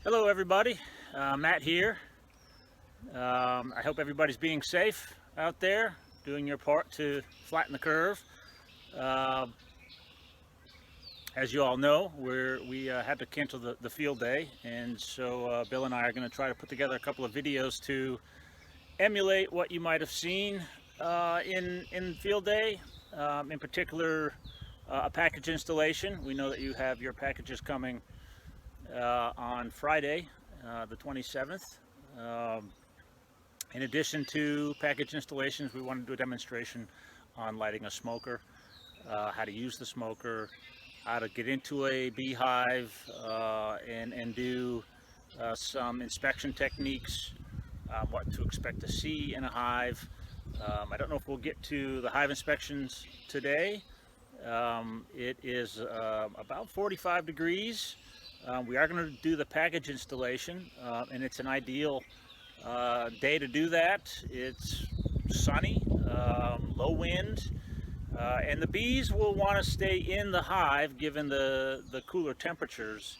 Hello everybody, Matt here. I hope everybody's being safe out there, doing your part to flatten the curve. Uh, as you all know, we had to cancel the field day, and so Bill and I are going to try to put together a couple of videos to emulate what you might have seen in field day, in particular a package installation. We know that you have your packages coming on Friday, the 27th. In addition to package installations, we want to do a demonstration on lighting a smoker, how to use the smoker, how to get into a beehive, and do some inspection techniques, what to expect to see in a hive. I don't know if we'll get to the hive inspections today. It is about 45 degrees. We are going to do the package installation, and it's an ideal day to do that. It's sunny, low wind, and the bees will want to stay in the hive given the cooler temperatures.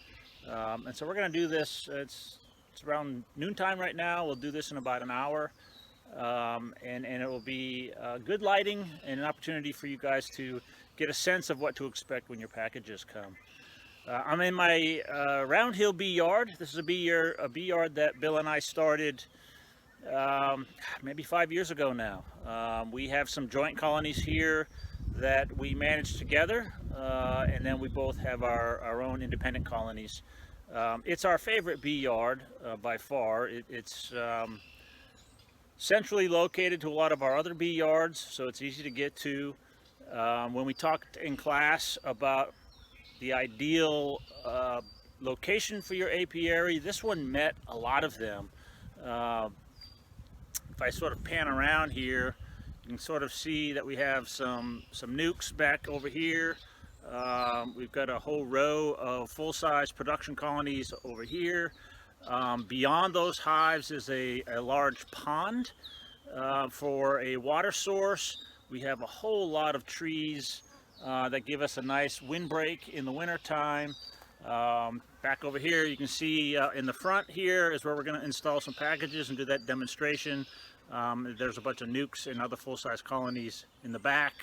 And so we're going to do this. It's around noontime right now. We'll do this in about an hour, and it will be good lighting and an opportunity for you guys to get a sense of what to expect when your packages come. I'm in my Round Hill bee yard. This is a bee yard that Bill and I started maybe 5 years ago now. We have some joint colonies here that we manage together, and then we both have our own independent colonies. It's our favorite bee yard by far. It's centrally located to a lot of our other bee yards, so it's easy to get to. When we talked in class about the ideal location for your apiary, this one met a lot of them. If I sort of pan around here, you can sort of see that we have some nukes back over here. We've got a whole row of full-size production colonies over here. Beyond those hives is a large pond for a water source. We have a whole lot of trees that give us a nice windbreak in the winter time. Back over here you can see in the front here is where we're going to install some packages and do that demonstration. There's a bunch of nukes and other full-size colonies in the back,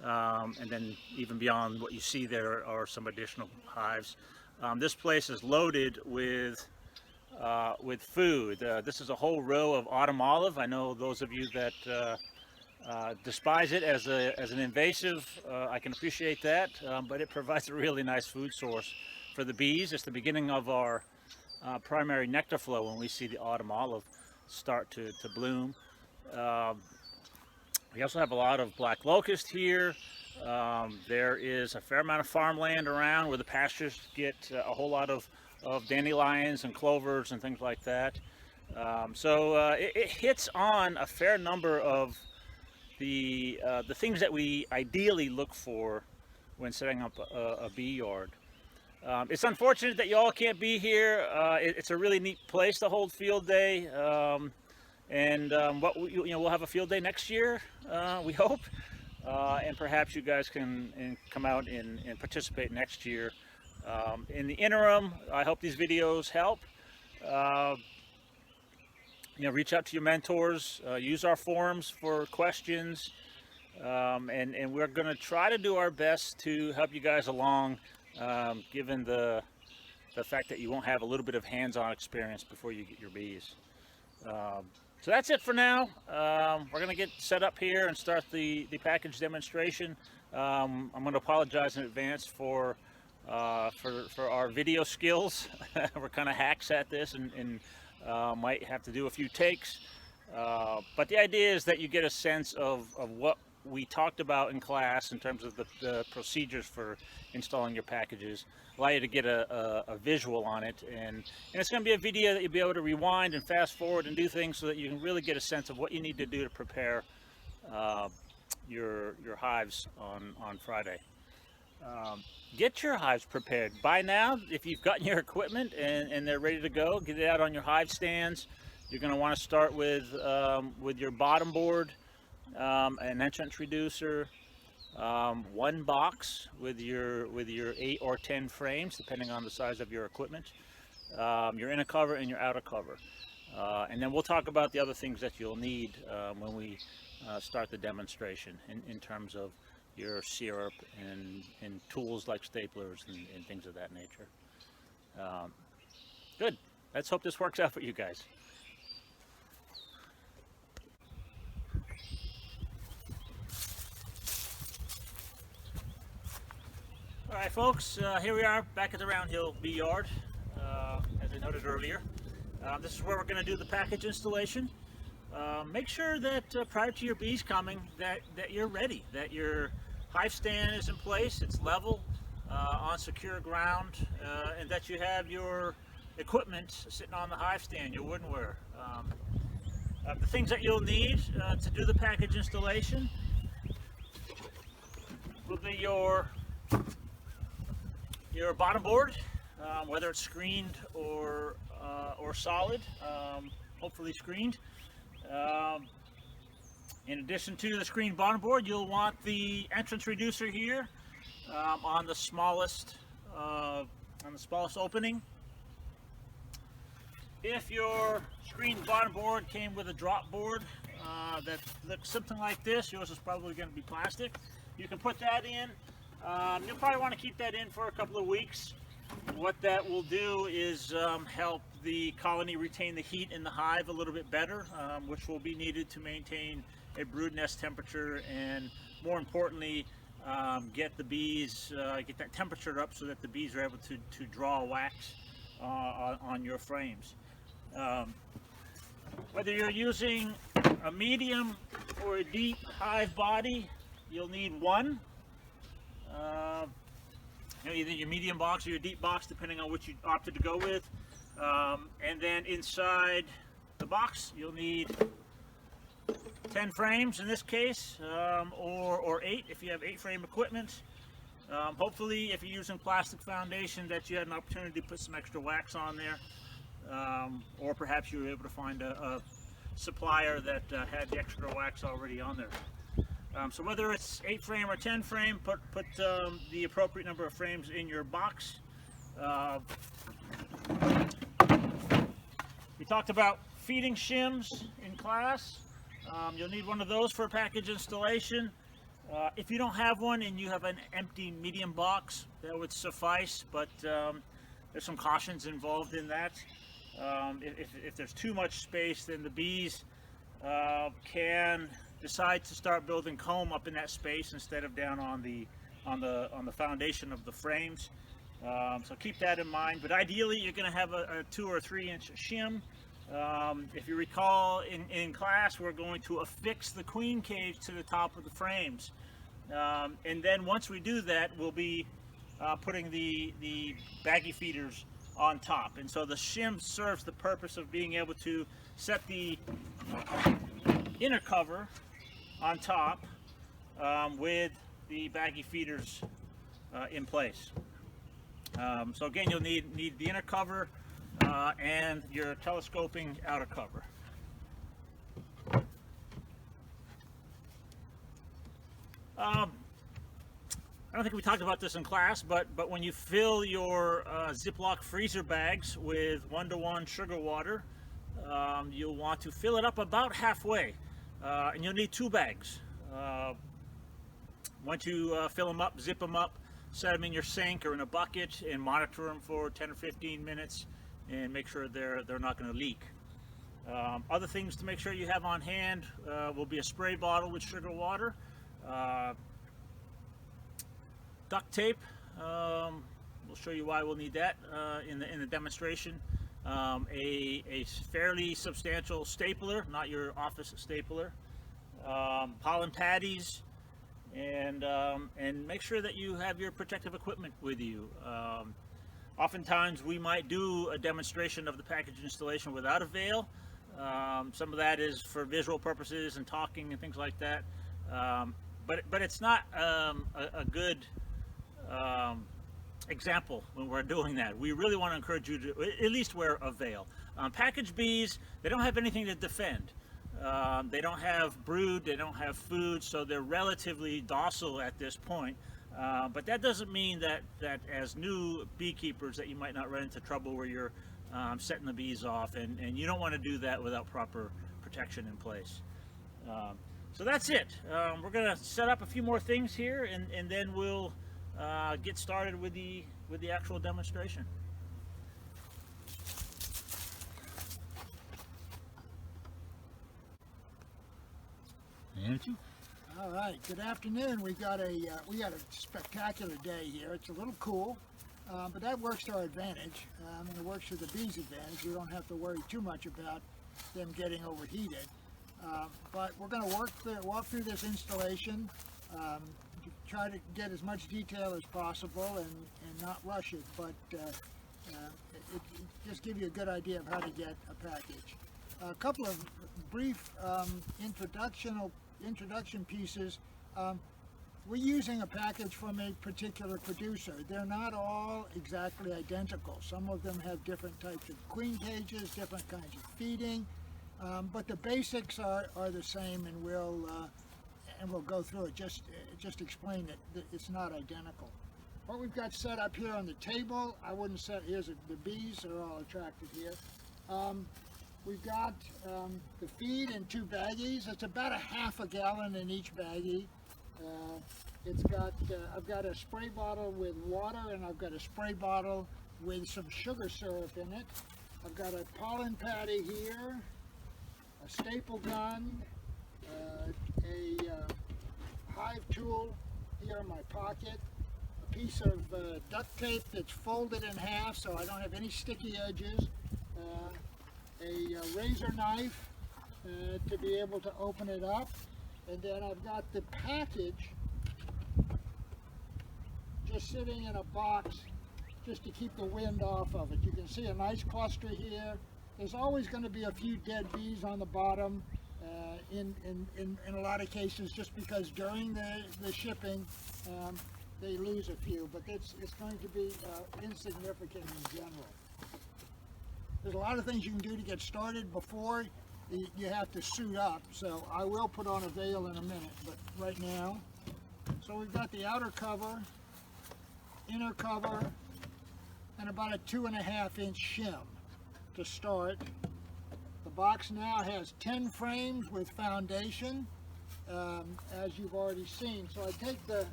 and then even beyond what you see there are some additional hives. This place is loaded with food. This is a whole row of autumn olive. I know those of you that despise it as an invasive. I can appreciate that, but it provides a really nice food source for the bees. It's the beginning of our primary nectar flow when we see the autumn olive start to bloom. We also have a lot of black locust here. There is a fair amount of farmland around where the pastures get a whole lot of dandelions and clovers and things like that. So it hits on a fair number of the things that we ideally look for when setting up a bee yard. It's unfortunate that you all can't be here. It's a really neat place to hold field day, and we'll have a field day next year, we hope, and perhaps you guys can come out and participate next year. In the interim, I hope these videos help. Reach out to your mentors, use our forums for questions, and we're going to try to do our best to help you guys along, given the fact that you won't have a little bit of hands-on experience before you get your bees. So that's it for now. We're going to get set up here and start the package demonstration. I'm going to apologize in advance for our video skills. We're kind of hacks at this and might have to do a few takes, but the idea is that you get a sense of what we talked about in class in terms of the procedures for installing your packages, allow you to get a visual on it, and it's going to be a video that you'll be able to rewind and fast forward and do things so that you can really get a sense of what you need to do to prepare your hives on Friday. Get your hives prepared. By now, if you've gotten your equipment and they're ready to go, get it out on your hive stands. You're going to want to start with your bottom board, an entrance reducer, one box with your 8 or 10 frames, depending on the size of your equipment. your inner cover and your outer cover. And then we'll talk about the other things that you'll need when we start the demonstration in terms of your syrup and tools like staplers and things of that nature. Good. Let's hope this works out for you guys. All right, folks, here we are back at the Roundhill Bee Yard, as I noted earlier. This is where we're going to do the package installation. Make sure that prior to your bees coming that you're ready, that your hive stand is in place, it's level, on secure ground, and that you have your equipment sitting on the hive stand, your woodenware. The things that you'll need to do the package installation will be your bottom board, whether it's screened or solid, hopefully screened. In addition to the screened bottom board, you'll want the entrance reducer here on the smallest opening. If your screened bottom board came with a drop board that looks something like this, yours is probably going to be plastic. You can put that in. You'll probably want to keep that in for a couple of weeks. What that will do is help the colony retain the heat in the hive a little bit better, which will be needed to maintain a brood nest temperature, and more importantly, get the bees, get that temperature up so that the bees are able to draw wax on your frames. Whether you're using a medium or a deep hive body, you'll need one. Either your medium box or your deep box, depending on which you opted to go with. And then inside the box, you'll need 10 frames in this case, or 8 if you have 8 frame equipment. Hopefully, if you're using plastic foundation, that you had an opportunity to put some extra wax on there, or perhaps you were able to find a supplier that had the extra wax already on there. So whether it's 8 frame or 10 frame, put the appropriate number of frames in your box. We talked about feeding shims in class. You'll need one of those for a package installation. If you don't have one and you have an empty medium box, that would suffice, but there's some cautions involved in that. If there's too much space, then the bees can decide to start building comb up in that space instead of down on the foundation of the frames. So keep that in mind. But ideally, you're going to have a 2 or 3 inch shim. If you recall, in class, we're going to affix the queen cage to the top of the frames, and then once we do that, we'll be putting the baggy feeders on top. And so the shim serves the purpose of being able to set the inner cover on top with the baggy feeders in place. So again, you'll need the inner cover and your telescoping outer cover. I don't think we talked about this in class, but when you fill your Ziploc freezer bags with 1-to-1 sugar water, you'll want to fill it up about halfway, and you'll need 2 bags. Once you fill them up, zip them up, set them in your sink or in a bucket, and monitor them for 10 or 15 minutes, and make sure they're not going to leak. Other things to make sure you have on hand will be a spray bottle with sugar water, duct tape. We'll show you why we'll need that in the demonstration. A fairly substantial stapler, not your office stapler, pollen patties, and make sure that you have your protective equipment with you. Oftentimes we might do a demonstration of the package installation without a veil. Some of that is for visual purposes and talking and things like that, but it's not a good example when we're doing that. We really want to encourage you to at least wear a veil. Package bees, they don't have anything to defend. They don't have brood, they don't have food, so they're relatively docile at this point. But that doesn't mean that as new beekeepers that you might not run into trouble where you're setting the bees off, and you don't want to do that without proper protection in place. So that's it. We're going to set up a few more things here, and then we'll get started with the actual demonstration. All right. Good afternoon. We got a spectacular day here. It's a little cool, but that works to our advantage, and it works to the bees' advantage. We don't have to worry too much about them getting overheated. But we're going to walk through this installation, try to get as much detail as possible, and not rush it. But it just give you a good idea of how to get a package. A couple of brief introduction pieces. We're using a package from a particular producer. They're not all exactly identical. Some of them have different types of queen cages, different kinds of feeding, but the basics are the same, and we'll go through it. Just explain that it's not identical. What we've got set up here on the table, I wouldn't set. The bees are all attracted here. We've got the feed in 2 baggies. It's about a half a gallon in each baggie. I've got a spray bottle with water, and I've got a spray bottle with some sugar syrup in it. I've got a pollen patty here, a staple gun, a hive tool here in my pocket, a piece of duct tape that's folded in half so I don't have any sticky edges, a razor knife to be able to open it up, and then I've got the package just sitting in a box just to keep the wind off of it. You can see a nice cluster here. There's always going to be a few dead bees on the bottom in a lot of cases, just because during the shipping they lose a few, but it's going to be insignificant in general. There's a lot of things you can do to get started before you have to suit up, so I will put on a veil in a minute, but right now. So we've got the outer cover, inner cover, and about a 2.5-inch shim to start. The box now has 10 frames with foundation, as you've already seen. So I take the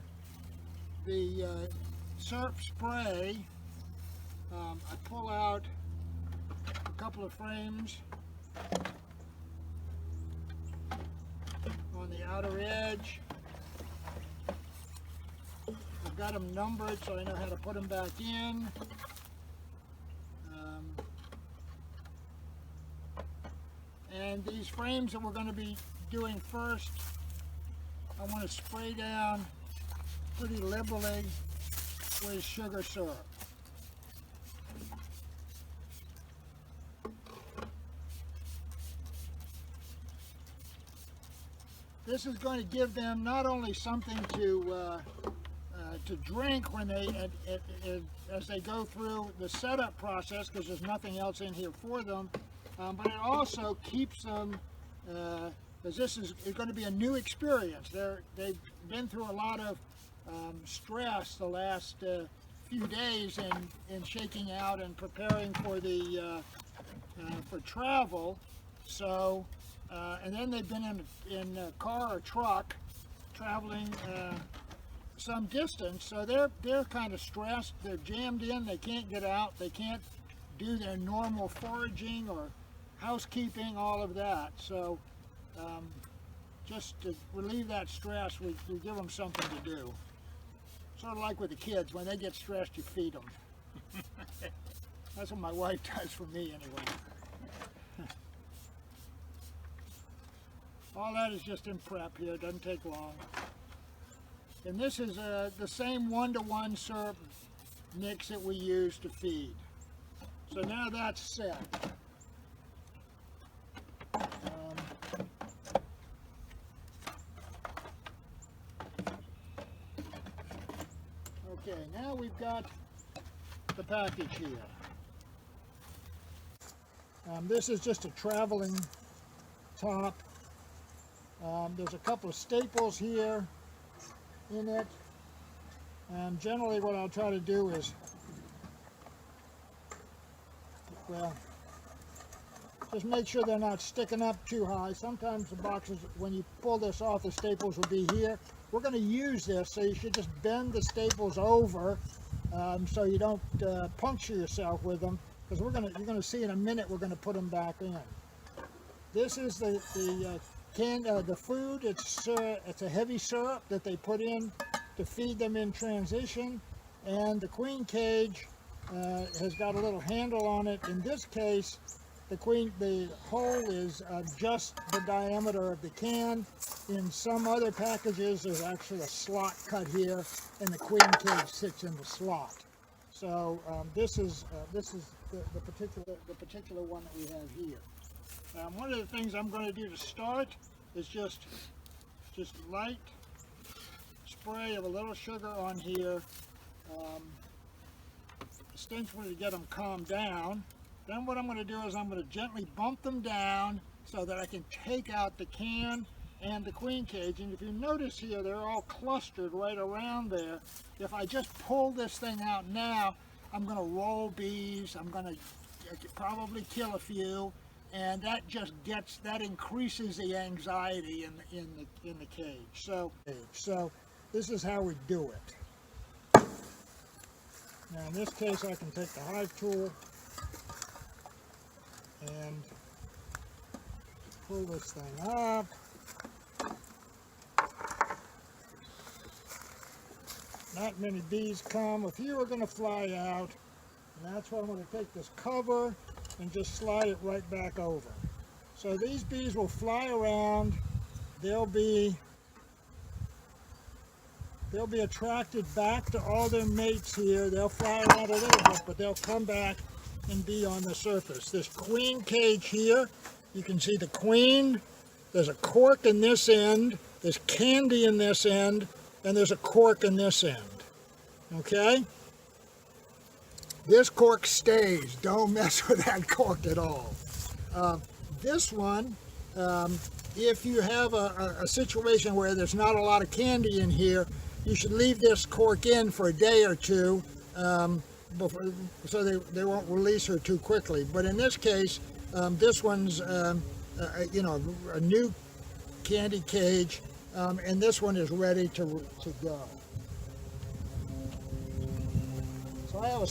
syrup spray, I pull out a couple of frames on the outer edge. I've got them numbered so I know how to put them back in. And these frames that we're going to be doing first, I want to spray down pretty liberally with sugar syrup. This is going to give them not only something to drink when as they go through the setup process, because there's nothing else in here for them, but it also keeps them, because this is going to be a new experience. They've been through a lot of stress the last few days in shaking out and preparing for for travel. So. And then they've been in a car or truck traveling some distance, so they're kind of stressed. They're jammed in. They can't get out. They can't do their normal foraging or housekeeping, all of that. So just to relieve that stress, we give them something to do. Sort of like with the kids, when they get stressed, you feed them. That's what my wife does for me anyway. All that is just in prep here, it doesn't take long. And this is the same 1-to-1 syrup mix that we use to feed. So now that's set. Okay, now we've got the package here. This is just a traveling top. There's a couple of staples here in it. Generally what I'll try to do is Well, just make sure they're not sticking up too high. Sometimes the boxes, when you pull this off, the staples will be here. We're going to use this, so you should just bend the staples over so you don't puncture yourself with them, because you're going to see in a minute we're going to put them back in. This is the food. It's a heavy syrup that they put in to feed them in transition, and the queen cage has got a little handle on it. In this case, the hole is just the diameter of the can. In some other packages, there's actually a slot cut here, and the queen cage sits in the slot. So this is the particular one that we have here. One of the things I'm going to do to start is just light spray of a little sugar on here, ostensibly to get them calmed down. Then what I'm going to do is I'm going to gently bump them down so that I can take out the can and the queen cage. And if you notice here, they're all clustered right around there. If I just pull this thing out now, I'm going to roll bees. I'm going to probably kill a few, and that increases the anxiety in the cage. So this is how we do it. Now in this case, I can take the hive tool and pull this thing up. Not many bees come. A few are going to fly out, and that's why I'm going to take this cover and just slide it right back over. So these bees will fly around. They'll be attracted back to all their mates here. They'll fly around a little bit, but they'll come back and be on the surface. This queen cage here, you can see the queen. There's a cork in this end. There's candy in this end. And there's a cork in this end. Okay? This cork stays. Don't mess with that cork at all. This one, if you have a situation where there's not a lot of candy in here, you should leave this cork in for a day or two so they won't release her too quickly. But in this case, this one's a new candy cage, and this one is ready to go. So I have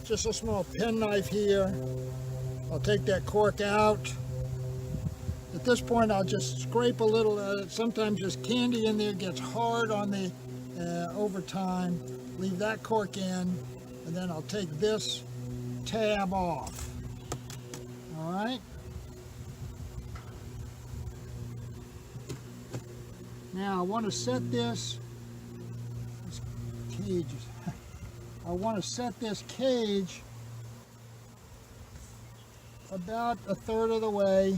just a small penknife here. I'll take that cork out. At this point, I'll just scrape a little. Sometimes this candy in there gets hard on the over time. Leave that cork in, and then I'll take this tab off. All right. Now I want to set this cage. I want to set this cage about a third of the way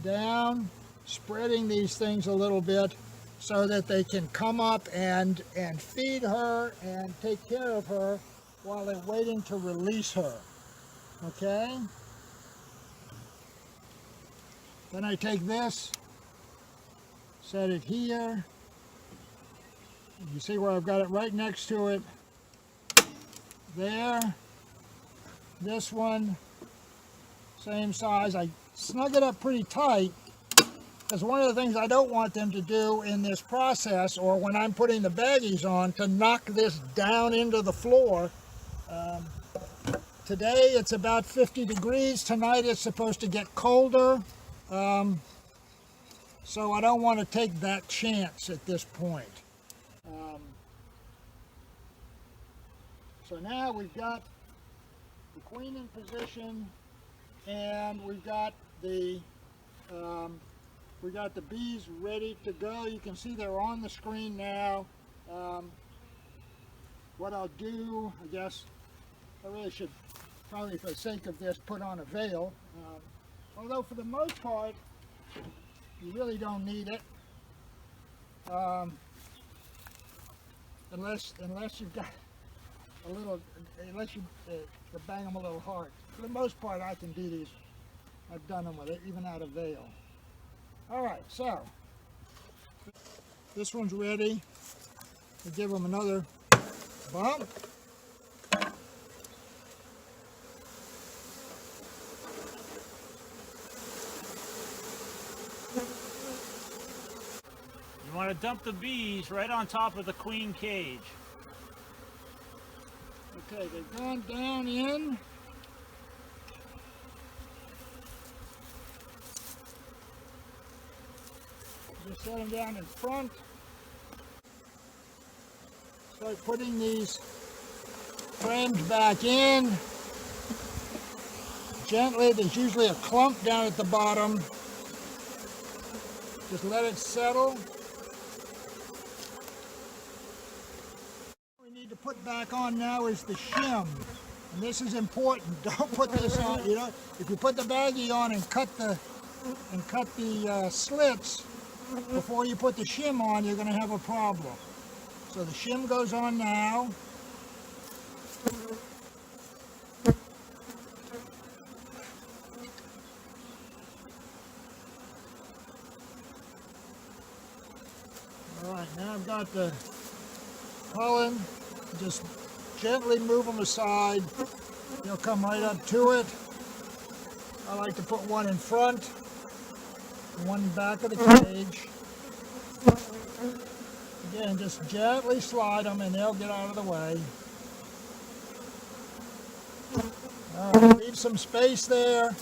down, spreading these things a little bit so that they can come up and feed her and take care of her while they're waiting to release her. Okay? Then I take this, set it here. You see where I've got it right next to it. There. This one, same size. I snug it up pretty tight, because one of the things I don't want them to do in this process, or when I'm putting the baggies on, to knock this down into the floor. Today it's about 50 degrees. Tonight it's supposed to get colder. So I don't want to take that chance at this point. So now we've got the queen in position, and we've got the bees ready to go. You can see they're on the screen now. What I'll do, I guess, I really should probably, for the sake of this, put on a veil. Although for the most part, you really don't need it, unless you've got a little, unless you bang them a little hard. For the most part, I can do these. I've done them with it, even out of veil. All right, so this one's ready. We'll give them another bump. You want to dump the bees right on top of the queen cage. Okay, they've gone down in. Just set them down in front. Start putting these frames back in. Gently, there's usually a clump down at the bottom. Just let it settle. What we need to put back on now is the shim. And this is important. Don't put this on, you know, if you put the baggie on and cut the slits before you put the shim on, you're going to have a problem. So the shim goes on now. Alright, now I've got the pollen. Just gently move them aside. They'll come right up to it. I like to put one in front and one in back of the cage. Again, just gently slide them and they'll get out of the way. Leave some space there.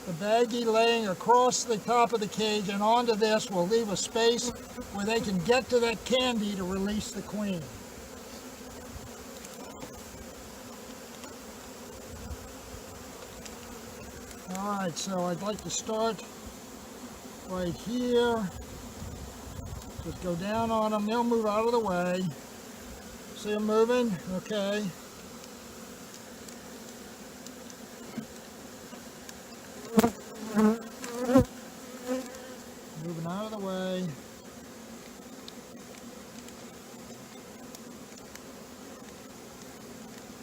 The baggie laying across the top of the cage and onto this will leave a space where they can get to that candy to release the queen. Alright, so I'd like to start right here. Just go down on them. They'll move out of the way. See them moving? Okay. Moving out of the way.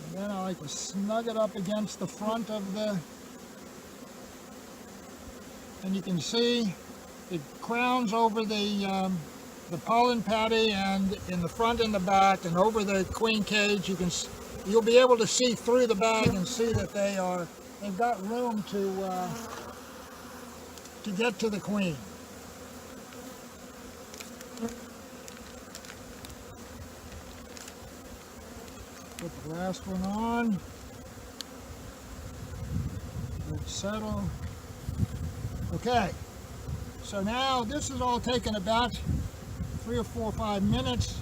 And then I like to snug it up against the front of the, and you can see it crowns over the pollen patty, and in the front and the back and over the queen cage. You'll be able to see through the bag and see that they've got room to get to the queen. Put the last one on. Let it settle. Okay, so now this is all taken about 3 or 4 or 5 minutes.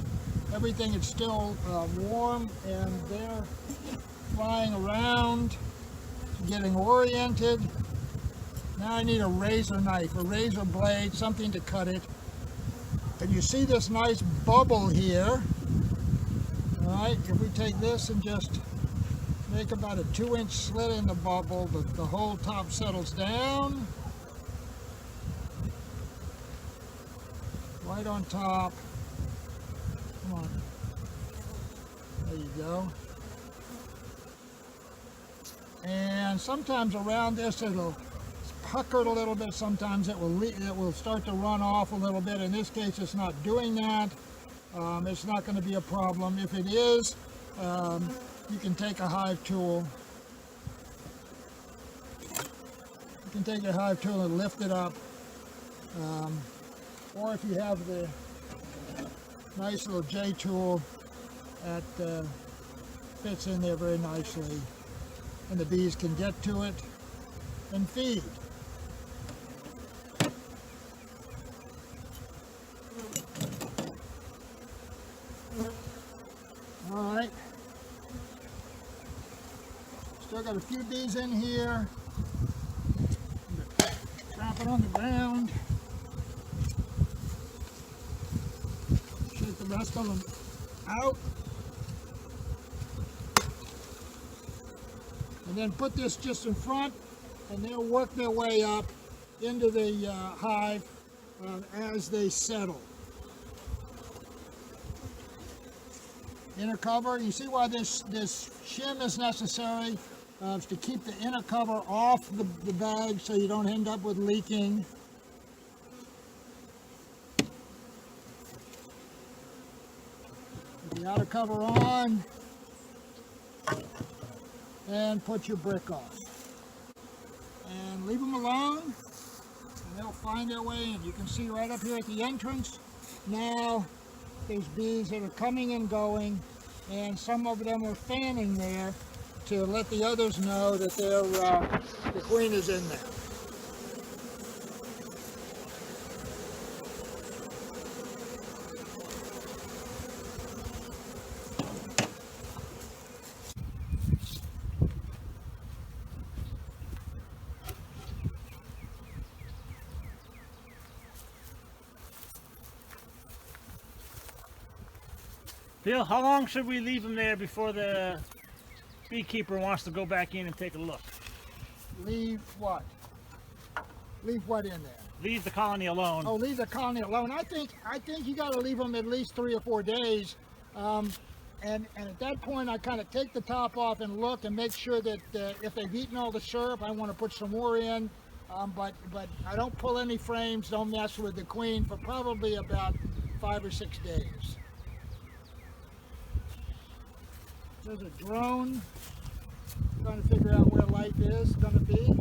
Everything is still warm and they're flying around, getting oriented. Now I need a razor knife, a razor blade, something to cut it. And you see this nice bubble here. Alright, if we take this and just make about a 2-inch slit in the bubble, the whole top settles down. Right on top. Come on. There you go. And sometimes around this it'll pucker a little bit. Sometimes it will start to run off a little bit. In this case, it's not doing that. It's not going to be a problem. If it is, you can take a hive tool. You can take a hive tool and lift it up. Or if you have the nice little J tool that fits in there very nicely, and the bees can get to it and feed. Alright, still got a few bees in here. Drop it on the ground. Shake the rest of them out. And then put this just in front, and they'll work their way up into the hive as they settle. Inner cover, you see why this shim is necessary, is to keep the inner cover off the bag so you don't end up with leaking. Put the outer cover on and put your brick on. And leave them alone and they'll find their way in. You can see right up here at the entrance now there's bees that are coming and going, and some of them are fanning there to let the others know that the queen is in there. Bill, how long should we leave them there before the beekeeper wants to go back in and take a look? Leave what? Leave what in there? Leave the colony alone. Oh, leave the colony alone. I think you got to leave them at least 3 or 4 days, and at that point I kind of take the top off and look and make sure that if they've eaten all the syrup, I want to put some more in. But I don't pull any frames. Don't mess with the queen for probably about 5 or 6 days. There's a drone trying to figure out where life is going to be.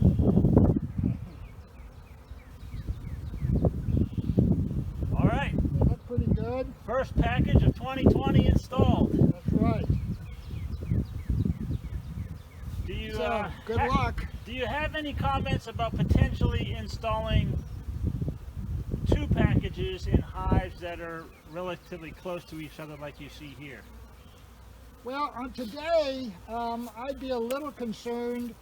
All right. They look pretty good. First package of 2020 installed. That's right. Do you, So, good luck. Do you have any comments about potentially installing 2 packages in hives that are relatively close to each other like you see here? Well, today, I'd be a little concerned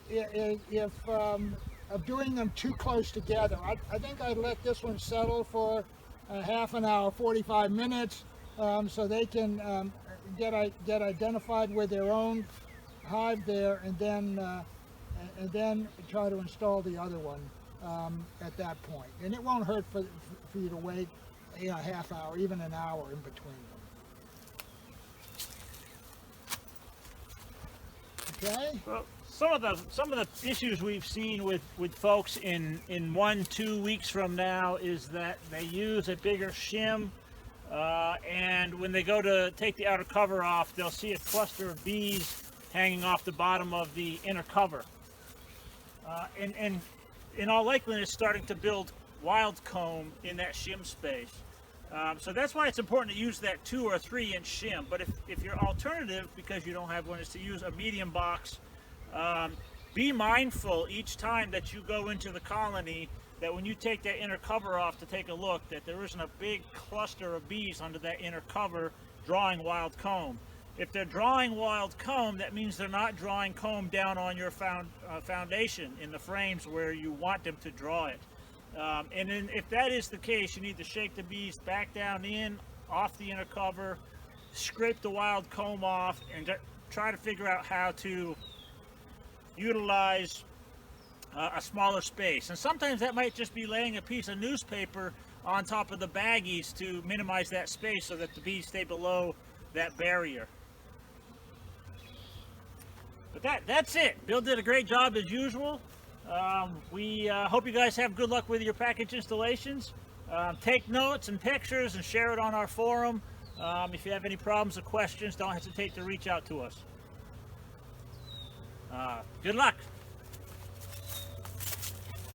if of doing them too close together. I think I'd let this one settle for half an hour, 45 minutes, so they can get identified with their own hive there, and then try to install the other one at that point. And it won't hurt for you to wait a half hour, even an hour in between them. Okay. Well, some of the issues we've seen with folks in 1-2 weeks from now is that they use a bigger shim, and when they go to take the outer cover off, they'll see a cluster of bees hanging off the bottom of the inner cover, and in all likelihood it's starting to build wild comb in that shim space. So that's why it's important to use that 2 or 3 inch shim. But if your alternative, because you don't have one, is to use a medium box, be mindful each time that you go into the colony that when you take that inner cover off to take a look, that there isn't a big cluster of bees under that inner cover drawing wild comb. If they're drawing wild comb, that means they're not drawing comb down on your foundation in the frames where you want them to draw it. And then if that is the case, you need to shake the bees back down in, off the inner cover, scrape the wild comb off, and try to figure out how to utilize a smaller space. And sometimes that might just be laying a piece of newspaper on top of the baggies to minimize that space so that the bees stay below that barrier. But that's it. Bill did a great job as usual. We hope you guys have good luck with your package installations. Take notes and pictures and share it on our forum. If you have any problems or questions, don't hesitate to reach out to us. Good luck.